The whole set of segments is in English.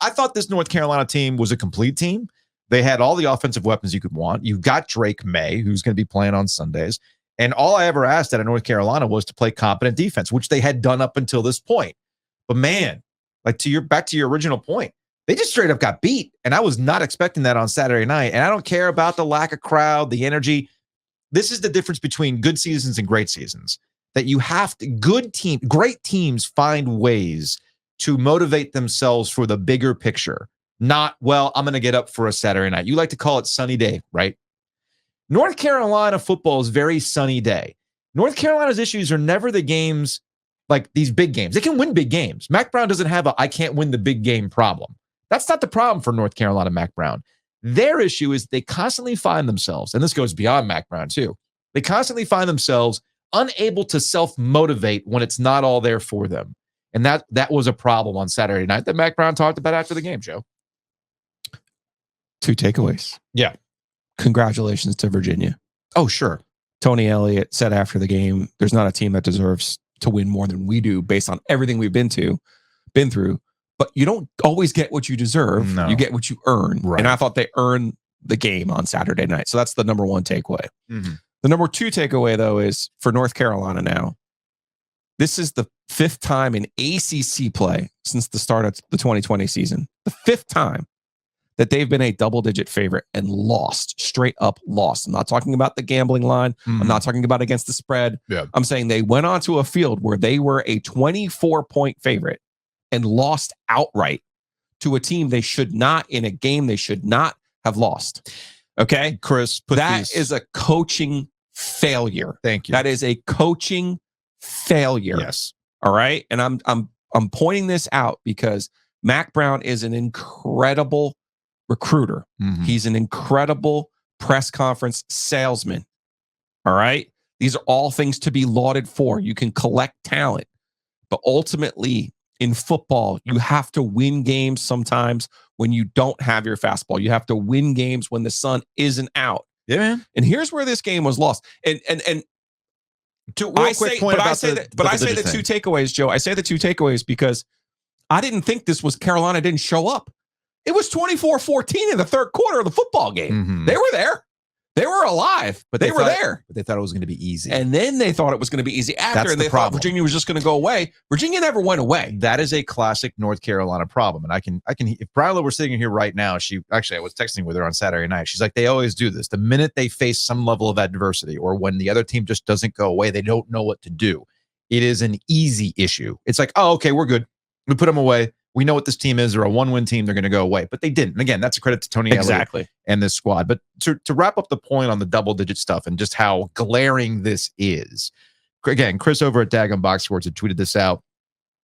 I thought this North Carolina team was a complete team. They had all the offensive weapons you could want. You've got Drake May, who's going to be playing on Sundays. And all I ever asked out of North Carolina was to play competent defense, which they had done up until this point. But man, like back to your original point, they just straight up got beat. And I was not expecting that on Saturday night. And I don't care about the lack of crowd, the energy. This is the difference between good seasons and great seasons. That you have to, great teams find ways to motivate themselves for the bigger picture. Not, well, I'm going to get up for a Saturday night. You like to call it sunny day, right? North Carolina football is very sunny day. North Carolina's issues are never the games like these big games. They can win big games. Mac Brown doesn't have I can't win the big game problem. That's not the problem for North Carolina Mac Brown. Their issue is they constantly find themselves, and this goes beyond Mac Brown too, they constantly find themselves unable to self-motivate when it's not all there for them. And that was a problem on Saturday night that Mac Brown talked about after the game, Joe. 2 takeaways. Yeah. Congratulations to Virginia. Oh, sure. Tony Elliott said after the game, there's not a team that deserves to win more than we do based on everything we've been through. But you don't always get what you deserve. No. You get what you earn. Right. And I thought they earned the game on Saturday night. So that's the number 1 takeaway. Mm-hmm. The number 2 takeaway, though, is for North Carolina now. This is the 5th time in ACC play since the start of the 2020 season. The 5th time that they've been a double-digit favorite and lost, straight up lost. I'm not talking about the gambling line. Mm-hmm. I'm not talking about against the spread. Yeah. I'm saying they went onto a field where they were a 24-point favorite and lost outright to a team they should not, in a game they should not have lost. Okay? Chris, that is a coaching failure. Thank you. That is a coaching failure. Yes. All right? And I'm pointing this out because Mac Brown is an incredible recruiter. Mm-hmm. He's an incredible press conference salesman. All right. These are all things to be lauded for. You can collect talent, but ultimately in football, you have to win games sometimes when you don't have your fastball. You have to win games when the sun isn't out. Yeah, man. And here's where this game was lost. And I say the 2 takeaways, Joe. I say the 2 takeaways because I didn't think this was Carolina didn't show up. It was 24-14 in the third quarter of the football game. Mm-hmm. They were there. They were alive, but they were there. But they thought it was going to be easy. And then they thought it was going to be easy after, and they thought Virginia was just going to go away. Virginia never went away. That is a classic North Carolina problem. And I can, if Bryla were sitting here right now, I was texting with her on Saturday night. She's like, they always do this. The minute they face some level of adversity or when the other team just doesn't go away, they don't know what to do. It is an easy issue. It's like, oh, okay, we're good. We put them away. We know what this team is. They're a 1-win team. They're going to go away. But they didn't. And again, that's a credit to Tony Elliott and this squad. But to wrap up the point on the double-digit stuff and just how glaring this is, again, Chris over at Dagon Box Sports had tweeted this out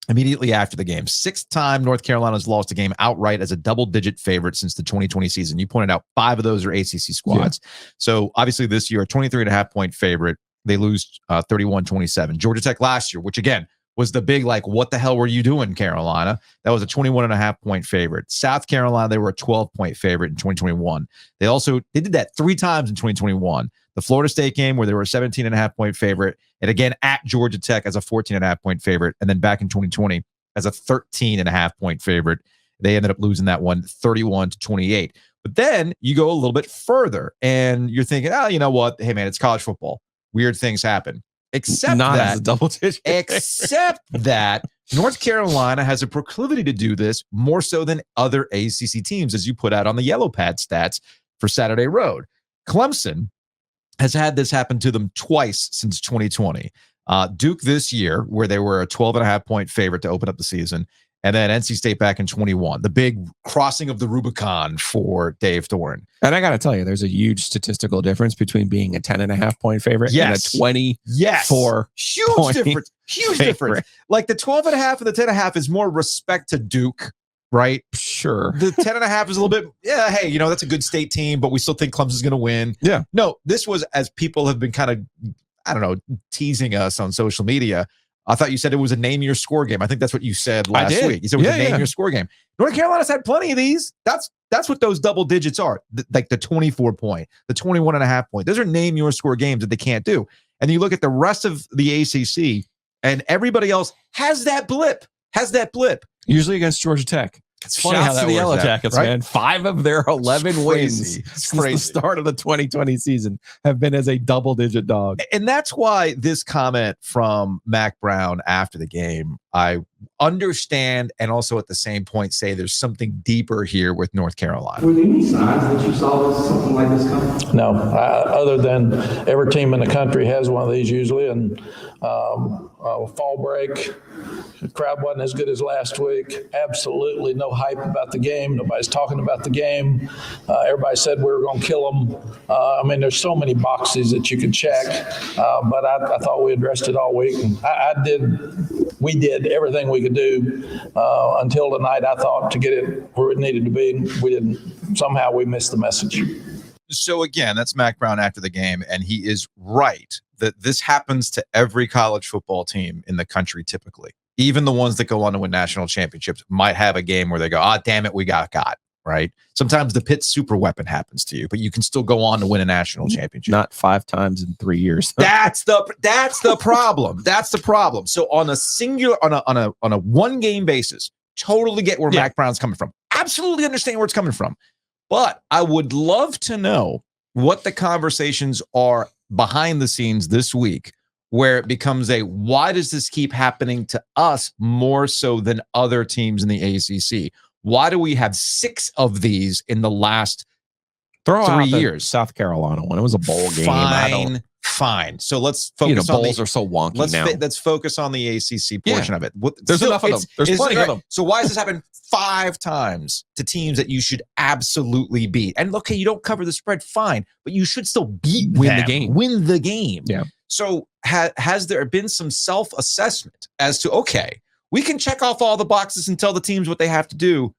immediately after the game. 6th time North Carolina's lost a game outright as a double-digit favorite since the 2020 season. You pointed out 5 of those are ACC squads. Yeah. So obviously this year, a 23.5-point favorite. They lose 31-27. Georgia Tech last year, which again, was the big, like, what the hell were you doing, Carolina? That was a 21.5-point favorite. South Carolina, they were a 12-point favorite in 2021. They did that 3 times in 2021. The Florida State game where they were a 17.5-point favorite, and again at Georgia Tech as a 14.5-point favorite, and then back in 2020 as a 13.5-point favorite. They ended up losing that one 31-28. But then you go a little bit further, and you're thinking, oh, you know what? Hey, man, it's college football. Weird things happen. Except not that, as a double digit. Except that North Carolina has a proclivity to do this more so than other ACC teams, as you put out on the yellow pad stats for Saturday Road. Clemson has had this happen to them twice since 2020. Duke this year, where they were a 12.5-point favorite to open up the season, and then NC State back in 21. The big crossing of the Rubicon for Dave Thorne. And I got to tell you, there's a huge statistical difference between being a 10.5-point favorite and a 24 huge difference. Huge difference. Like the 12.5 and the 10.5 is more respect to Duke, right? Sure. The 10.5 is a little bit, hey, that's a good state team, but we still think Clemson's going to win. Yeah. No, this was, as people have been kind of, I don't know, teasing us on social media. I thought you said it was a name your score game. I think that's what you said last week. You said it was a name your score game. North Carolina's had plenty of these. That's what those double digits are. Like the 24-point, the 21.5-point. Those are name your score games that they can't do. And you look at the rest of the ACC, and everybody else has that blip. Usually against Georgia Tech. It's funny how that the Yellow Jackets, right? Man. 5 of their 11 wins since the start of the 2020 season have been as a double-digit dog. And that's why this comment from Mac Brown after the game, I understand, and also at the same point say there's something deeper here with North Carolina. Were there any signs that you saw something like this coming? No, other than every team in the country has one of these usually, and fall break, the crowd wasn't as good as last week. Absolutely no hype about the game. Nobody's talking about the game. Everybody said we were going to kill them. I mean, there's so many boxes that you can check, but I thought we addressed it all week. And we did everything we could do until tonight, I thought, to get it where it needed to be. We didn't. Somehow we missed the message. So again, that's Mac Brown after the game, and he is right that this happens to every college football team in the country typically. Even the ones that go on to win national championships might have a game where they go, damn it, we got, right? Sometimes the Pitt super weapon happens to you, but you can still go on to win a national championship. Not 5 times in 3 years. That's the problem. That's the problem. So on a singular, on a one game basis, totally get where Mac Brown's coming from. Absolutely understand where it's coming from. But I would love to know what the conversations are behind the scenes this week, where it becomes why does this keep happening to us more so than other teams in the ACC? Why do we have 6 of these in the last 3 years? South Carolina one. It was a bowl game. Fine. So let's focus on bowls are so wonky now. Let's focus on the ACC portion of it. There's enough of them. There's plenty of them. So why has this happened 5 times to teams that you should absolutely beat? And okay, you don't cover the spread, fine, but you should still win the game. Yeah. So has there been some self-assessment as to, okay, we can check off all the boxes and tell the teams what they have to do,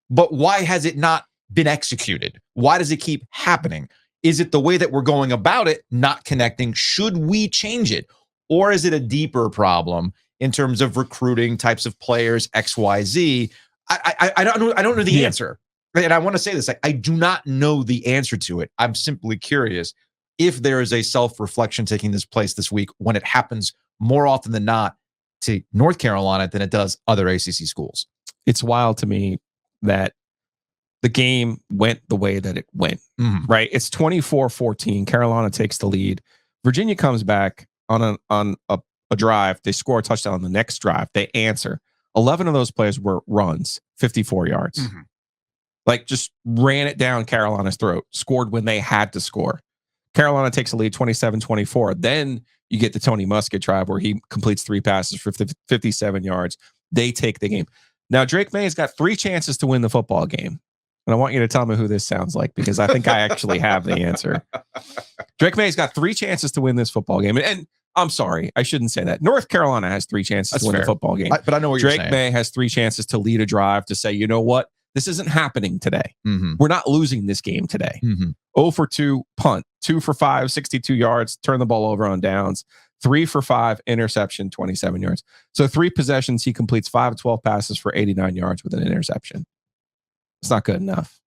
but why has it not been executed? Why does it keep happening? Is it the way that we're going about it not connecting? Should we change it? Or is it a deeper problem in terms of recruiting types of players, XYZ? I don't know the answer. And I want to say this, I do not know the answer to it. I'm simply curious if there is a self-reflection taking this place this week when it happens more often than not to North Carolina than it does other ACC schools. It's wild to me that the game went the way that it went, right? It's 24-14. Carolina takes the lead. Virginia comes back on a drive. They score a touchdown on the next drive. They answer. 11 of those plays were runs, 54 yards. Like, just ran it down Carolina's throat, scored when they had to score. Carolina takes the lead 27-24. Then you get the Tony Muskett drive where he completes 3 passes for 57 yards. They take the game. Now, Drake May's got 3 chances to win the football game. And I want you to tell me who this sounds like, because I think I actually have the answer. Drake May's got 3 chances to win this football game. And I'm sorry, I shouldn't say that. North Carolina has 3 chances to win the football game. But I know what you're saying. Drake May has 3 chances to lead a drive to say, you know what? This isn't happening today. We're not losing this game today. 0 for 2 punt, 2 for 5, 62 yards, turn the ball over on downs, 3 for 5 interception, 27 yards. So 3 possessions, he completes 5 of 12 passes for 89 yards with an interception. It's not good enough.